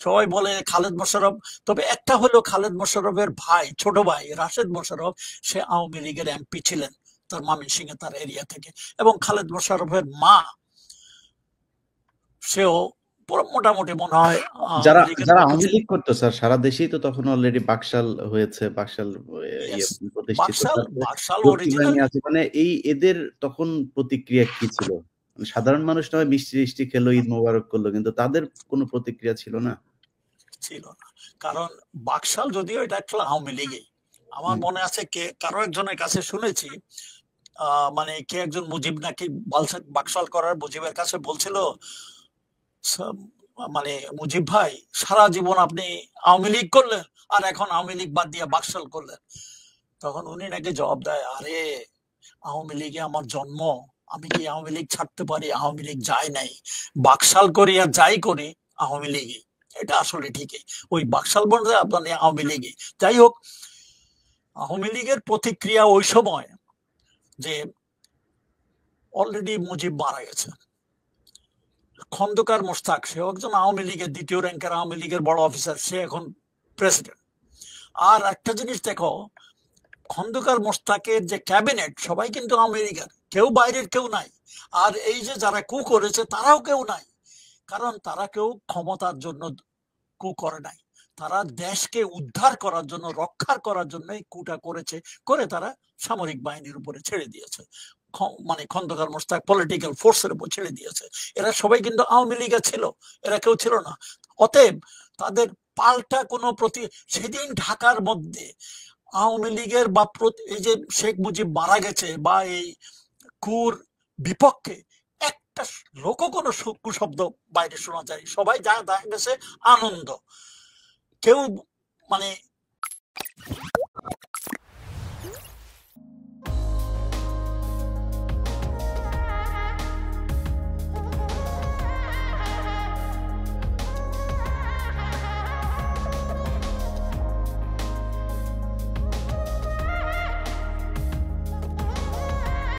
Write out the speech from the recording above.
সবাই বলে খালেদ মোশাররফ, তবে একটা হলো খালেদ মোশাররফের ভাই, ছোট ভাই রাশেদ মোশাররফ, সে আওয়ামী লীগের এমপি ছিলেন তার ময়মনসিংহে তার এরিয়া থেকে। এবং খালেদ মোশাররফের মা, সেও মোটামুটি মনে হয় যারা আওয়ামী লীগের যারা লোক আওয়ামী ছিল। লীগ করতো স্যার, সারা দেশেই তো তখন অলরেডি বাকশাল হয়েছে, বাকশাল ইয়ে ইয়েস, প্রতিষ্ঠিত, বাকশাল, তারপরে বাকশাল লক্ষ্মী বাহিনী অরিজিনালি আছে, মানে এই এদের তখন প্রতিক্রিয়া কি ছিল? মানে সাধারণ মানুষ নয় মিষ্টি টিষ্টি খেলো, ঈদ মোবারক করলো, কিন্তু তাদের কোনো প্রতিক্রিয়া ছিল না। ছিল না। কারণ বাকশাল যদিও এটা একটা আওয়ামী লীগই, আমার হুম। মনে আছে কে কারো একজনের কাছে শুনেছি, মানে কে একজন মুজিব নাকি বাকশাল করার মুজিবের কাছে বলছিল, "স- মানে মুজিব ভাই, সারা জীবন আপনি আওয়ামী লীগ করলেন, আর এখন আওয়ামী লীগ বাদ দিয়ে বাকশাল করলেন।" তখন উনি নাকি জবাব দেয়, আরে আওয়ামী লীগে আমার জন্ম, আমি কি আওয়ামী লীগ ছাড়তে পারি? আওয়ামী লীগ যায় নাই, বাকশাল করি আর যাই করি আওয়ামী লীগই। এটা আসলে ঠিকই, ওই বাকশাল বলতে আপনার আওয়ামী লীগই। যাই হোক, আওয়ামী লীগের প্রতিক্রিয়া ওই সময় যে অলরেডি মুজিব মারা গেছে, খন্দকার মোশতাক, সেও একজন আওয়ামী লীগের দ্বিতীয় র্যাঙ্কের আওয়ামী লীগের বড় অফিসার, সে এখন প্রেসিডেন্ট। আর একটা জিনিস দেখো, খন্দকার মোশতাকের যে ক্যাবিনেট সবাই কিন্তু আওয়ামী লীগের, কেউ বাইরের কেউ নাই। আর এই যে যারা কু করেছে তারাও কেউ নাই, কারণ তারা কেউ ক্ষমতার জন্য কু করে নাই, তারা দেশকে উদ্ধার করার জন্য, রক্ষার করার জন্যই কুটা করেছে, করে তারা সামরিক বাহিনীর উপরে ছেড়ে দিয়েছে, মানে খন্দকার মোশতাক পলিটিক্যাল ফোর্সের উপর ছেড়ে দিয়েছে। এরা সবাই কিন্তু আওয়ামী লীগে ছিল, এরা কেউ ছিল না। অতএব তাদের পাল্টা কোনো সেদিন ঢাকার মধ্যে আওয়ামী লীগের বা এই যে শেখ মুজিব মারা গেছে বা এই কুর বিপক্ষে একটা লোকও কোনো কুশব্দ বাইরে শোনা যায়, সবাই যা দেখা গেছে আনন্দ, কেউ মানে